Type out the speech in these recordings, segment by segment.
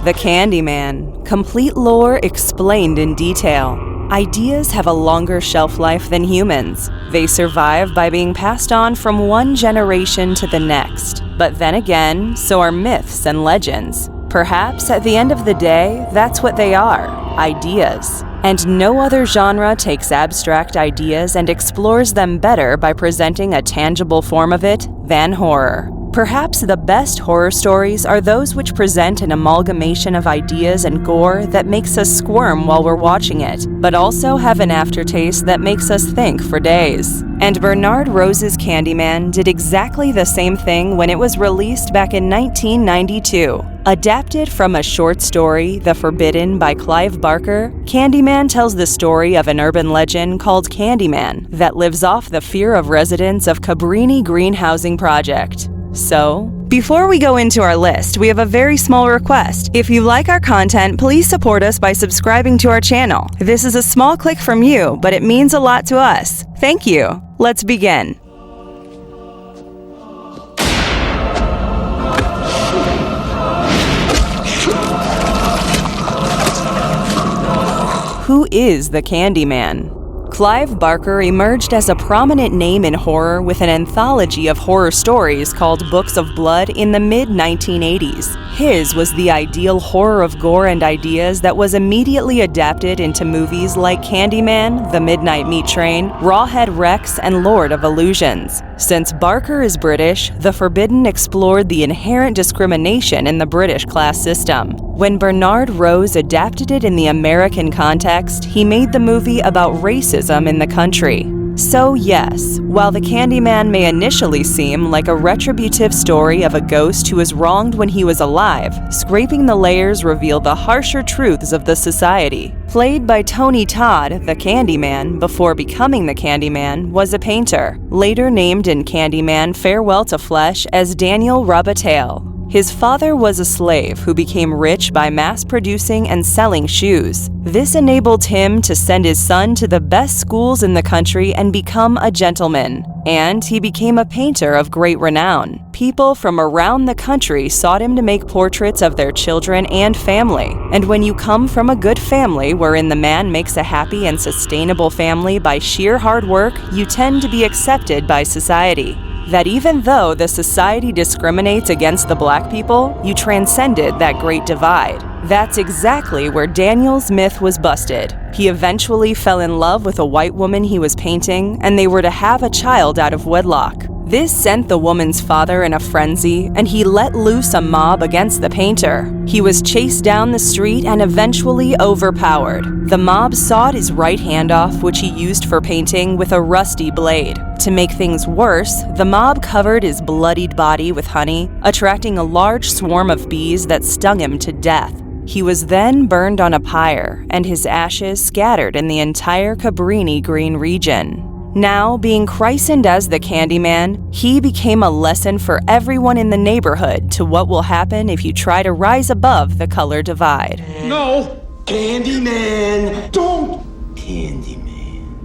The Candyman. Complete lore explained in detail. Ideas have a longer shelf life than humans. They survive by being passed on from one generation to the next. But then again, so are myths and legends. Perhaps at the end of the day, that's what they are, ideas. And no other genre takes abstract ideas and explores them better by presenting a tangible form of it than horror. Perhaps the best horror stories are those which present an amalgamation of ideas and gore that makes us squirm while we're watching it, but also have an aftertaste that makes us think for days. And Bernard Rose's Candyman did exactly the same thing when it was released back in 1992. Adapted from a short story, The Forbidden by Clive Barker, Candyman tells the story of an urban legend called Candyman that lives off the fear of residents of Cabrini-Green Housing Project. So, before we go into our list, we have a very small request. If you like our content, please support us by subscribing to our channel. This is a small click from you, but it means a lot to us. Thank you. Let's begin. Who is the Candyman? Clive Barker emerged as a prominent name in horror with an anthology of horror stories called Books of Blood in the mid-1980s. His was the ideal horror of gore and ideas that was immediately adapted into movies like Candyman, The Midnight Meat Train, Rawhead Rex, and Lord of Illusions. Since Barker is British, The Forbidden explored the inherent discrimination in the British class system. When Bernard Rose adapted it in the American context, he made the movie about racism in the country. So yes, while The Candyman may initially seem like a retributive story of a ghost who was wronged when he was alive, scraping the layers reveal the harsher truths of the society. Played by Tony Todd, the Candyman, before becoming the Candyman, was a painter, later named in Candyman Farewell to Flesh as Daniel Rabatale. His father was a slave who became rich by mass-producing and selling shoes. This enabled him to send his son to the best schools in the country and become a gentleman. And he became a painter of great renown. People from around the country sought him to make portraits of their children and family. And when you come from a good family wherein the man makes a happy and sustainable family by sheer hard work, you tend to be accepted by society. That even though the society discriminates against the black people, you transcended that great divide. That's exactly where Daniel's myth was busted. He eventually fell in love with a white woman he was painting, and they were to have a child out of wedlock. This sent the woman's father in a frenzy, and he let loose a mob against the painter. He was chased down the street and eventually overpowered. The mob sawed his right hand off, which he used for painting, with a rusty blade. To make things worse, the mob covered his bloodied body with honey, attracting a large swarm of bees that stung him to death. He was then burned on a pyre, and his ashes scattered in the entire Cabrini-Green region. Now, being christened as the Candyman, he became a lesson for everyone in the neighborhood to what will happen if you try to rise above the color divide. No! Candyman! Don't! Candyman.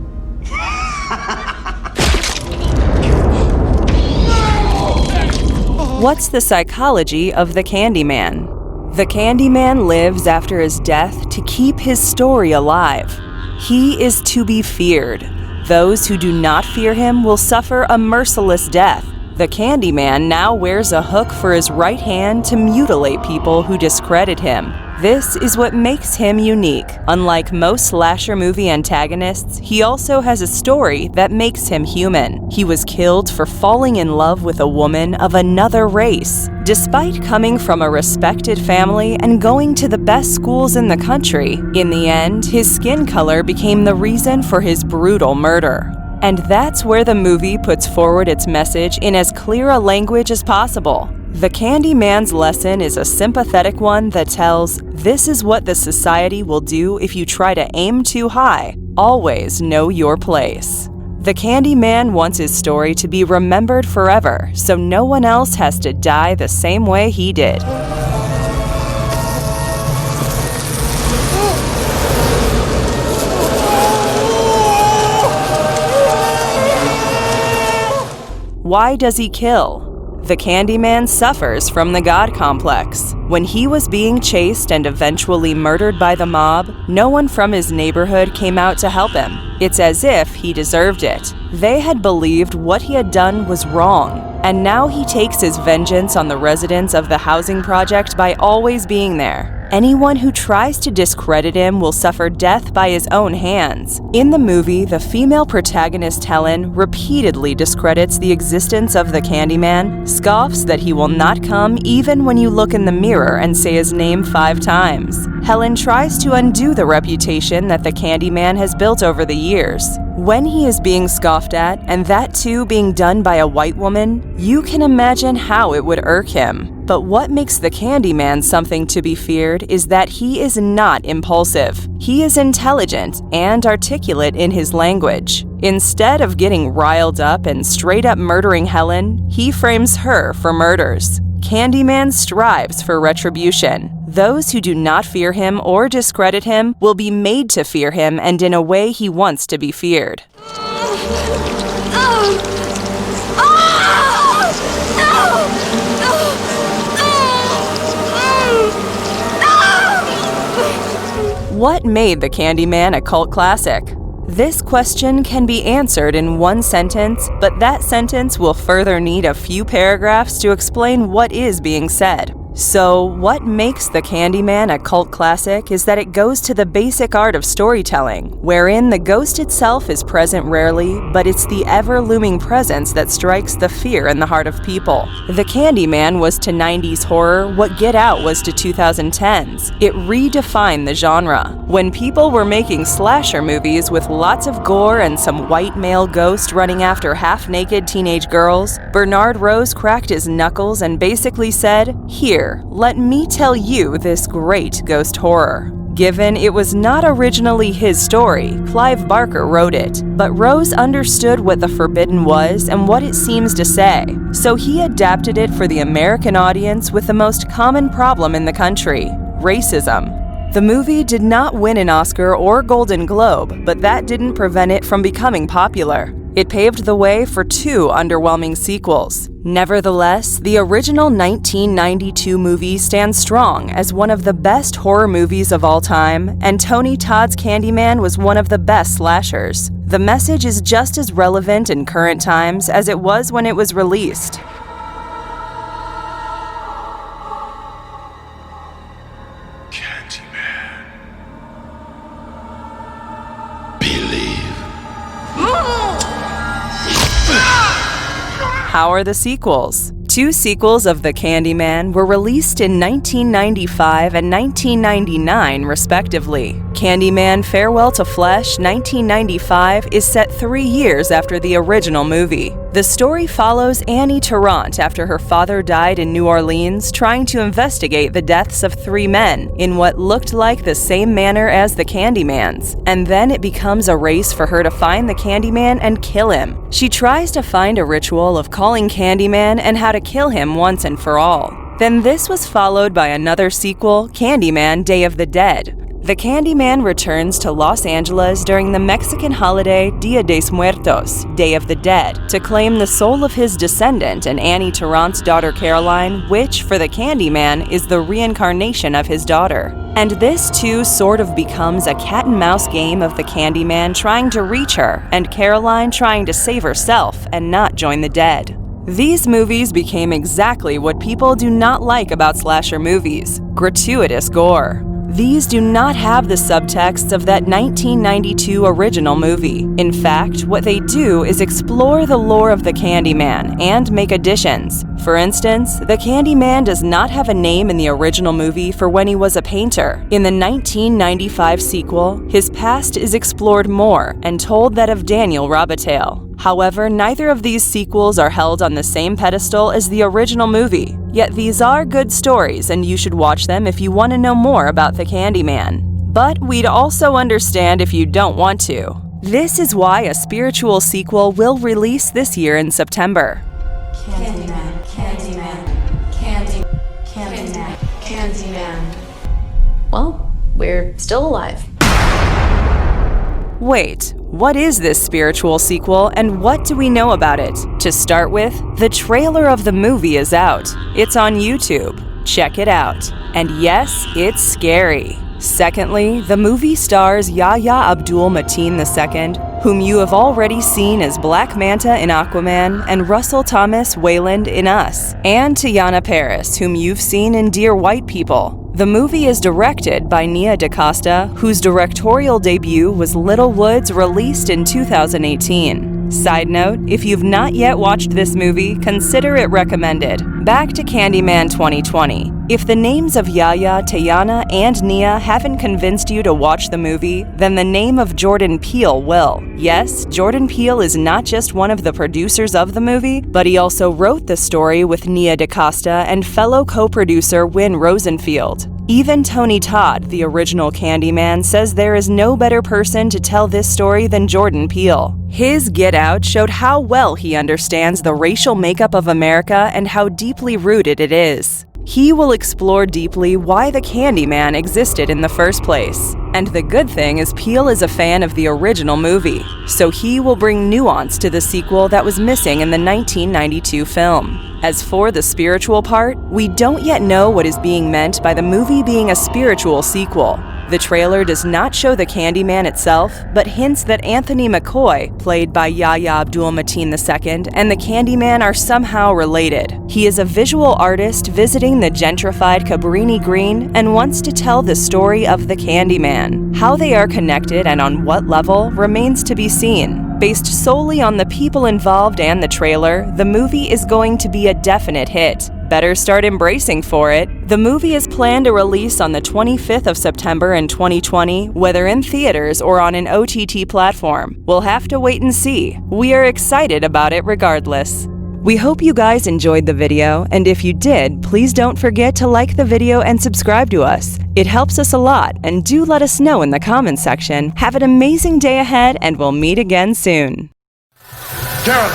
What's the psychology of the Candyman? The Candyman lives after his death to keep his story alive. He is to be feared. Those who do not fear him will suffer a merciless death. The Candyman now wears a hook for his right hand to mutilate people who discredit him. This is what makes him unique. Unlike most slasher movie antagonists, he also has a story that makes him human. He was killed for falling in love with a woman of another race. Despite coming from a respected family and going to the best schools in the country, in the end, his skin color became the reason for his brutal murder. And that's where the movie puts forward its message in as clear a language as possible. The Candyman's lesson is a sympathetic one that tells, this is what the society will do if you try to aim too high. Always know your place. The Candyman wants his story to be remembered forever, so no one else has to die the same way he did. Why does he kill? The Candyman suffers from the God complex. When he was being chased and eventually murdered by the mob, no one from his neighborhood came out to help him. It's as if he deserved it. They had believed what he had done was wrong, and now he takes his vengeance on the residents of the housing project by always being there. Anyone who tries to discredit him will suffer death by his own hands. In the movie, the female protagonist Helen repeatedly discredits the existence of the Candyman, scoffs that he will not come even when you look in the mirror and say his name 5 times. Helen tries to undo the reputation that the Candyman has built over the years. When he is being scoffed at, and that too being done by a white woman, you can imagine how it would irk him. But what makes the Candyman something to be feared is that he is not impulsive. He is intelligent and articulate in his language. Instead of getting riled up and straight up murdering Helen, he frames her for murders. Candyman strives for retribution. Those who do not fear him or discredit him will be made to fear him and in a way he wants to be feared. What made the Candyman a cult classic? This question can be answered in one sentence, but that sentence will further need a few paragraphs to explain what is being said. So, what makes the Candyman a cult classic is that it goes to the basic art of storytelling, wherein the ghost itself is present rarely, but it's the ever-looming presence that strikes the fear in the heart of people. The Candyman was to 90s horror what Get Out was to 2010s. It redefined the genre. When people were making slasher movies with lots of gore and some white male ghost running after half-naked teenage girls, Bernard Rose cracked his knuckles and basically said, "Here, let me tell you this great ghost horror." Given it was not originally his story, Clive Barker wrote it, but Rose understood what the forbidden was and what it seems to say, so he adapted it for the American audience with the most common problem in the country: racism. The movie did not win an Oscar or Golden Globe, but that didn't prevent it from becoming popular. It paved the way for 2 underwhelming sequels. Nevertheless, the original 1992 movie stands strong as one of the best horror movies of all time, and Tony Todd's Candyman was one of the best slashers. The message is just as relevant in current times as it was when it was released. Candyman. Believe. How are the sequels? 2 sequels of The Candyman were released in 1995 and 1999, respectively. Candyman Farewell to Flesh 1995 is set 3 years after the original movie. The story follows Annie Tarrant after her father died in New Orleans, trying to investigate the deaths of 3 men in what looked like the same manner as the Candyman's, and then it becomes a race for her to find the Candyman and kill him. She tries to find a ritual of calling Candyman and how to kill him once and for all. Then this was followed by another sequel, Candyman Day of the Dead. The Candyman returns to Los Angeles during the Mexican holiday Dia de Muertos, Day of the Dead, to claim the soul of his descendant and Annie Tarrant's daughter Caroline, which, for the Candyman, is the reincarnation of his daughter. And this too sort of becomes a cat-and-mouse game of the Candyman trying to reach her, and Caroline trying to save herself and not join the dead. These movies became exactly what people do not like about slasher movies: gratuitous gore. These do not have the subtext of that 1992 original movie. In fact, what they do is explore the lore of the Candyman and make additions. For instance, the Candyman does not have a name in the original movie for when he was a painter. In the 1995 sequel, his past is explored more and told that of Daniel Robitaille. However, neither of these sequels are held on the same pedestal as the original movie. Yet these are good stories, and you should watch them if you want to know more about the Candyman. But we'd also understand if you don't want to. This is why a spiritual sequel will release this year in September. Candyman, Candyman, Candyman, Candyman. Well, we're still alive. Wait, what is this spiritual sequel and what do we know about it? To start with, the trailer of the movie is out. It's on YouTube. Check it out. And yes, it's scary. Secondly, the movie stars Yahya Abdul-Mateen II, whom you have already seen as Black Manta in Aquaman and Russell Thomas Wayland in Us, and Teyana Paris, whom you've seen in Dear White People. The movie is directed by Nia DaCosta, whose directorial debut was Little Woods, released in 2018. Side note, if you've not yet watched this movie, consider it recommended. Back to Candyman 2020. If the names of Yahya, Teyana, and Nia haven't convinced you to watch the movie, then the name of Jordan Peele will. Yes, Jordan Peele is not just one of the producers of the movie, but he also wrote the story with Nia DaCosta and fellow co-producer Wynn Rosenfield. Even Tony Todd, the original Candyman, says there is no better person to tell this story than Jordan Peele. His Get Out showed how well he understands the racial makeup of America and how deeply rooted it is. He will explore deeply why the Candyman existed in the first place. And the good thing is Peele is a fan of the original movie, so he will bring nuance to the sequel that was missing in the 1992 film. As for the spiritual part, we don't yet know what is being meant by the movie being a spiritual sequel. The trailer does not show the Candyman itself, but hints that Anthony McCoy, played by Yahya Abdul-Mateen II, and the Candyman are somehow related. He is a visual artist visiting the gentrified Cabrini-Green and wants to tell the story of the Candyman. How they are connected and on what level remains to be seen. Based solely on the people involved and the trailer, the movie is going to be a definite hit. Better start embracing for it. The movie is planned to release on the 25th of September in 2020, whether in theaters or on an OTT platform. We'll have to wait and see. We are excited about it regardless. We hope you guys enjoyed the video, and if you did, please don't forget to like the video and subscribe to us. It helps us a lot, and do let us know in the comments section. Have an amazing day ahead, and we'll meet again soon. Carol!